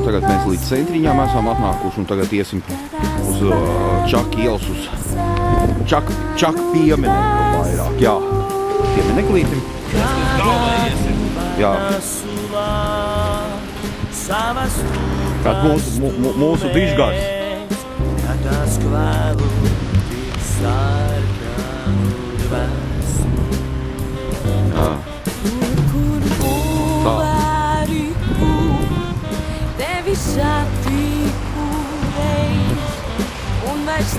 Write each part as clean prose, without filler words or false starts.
tagad mēs līdz centriņām esam atnākuši un tagad iesim uz Čaka ielas uz Čaka pieminekli vairāk, jā, piemeneklītim. Jā. Kāds mūsu dižgars. Jā. Tā.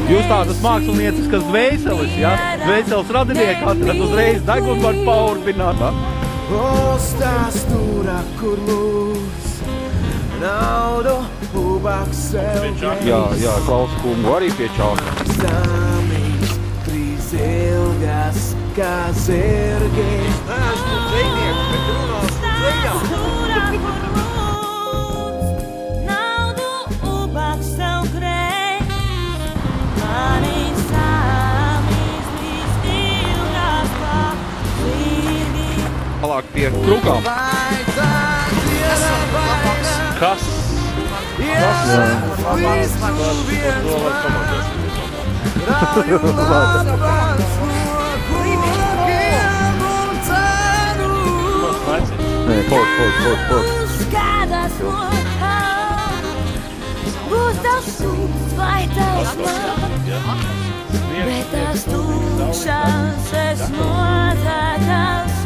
Jūs tādas mākslinieciskas dvēseles, ja? Dvēseles radinieki atrad uzreiz degunu var paurbināt. Jā, Klausa kungu arī pie Čāka. Kā zirgi. Esmu dzejnieks, bet runās dzejā. Tālāk pie krukām. Kas? Nē, port. Būs tavs sūds vai tavs mans, bet tās tūkšas es nozākās.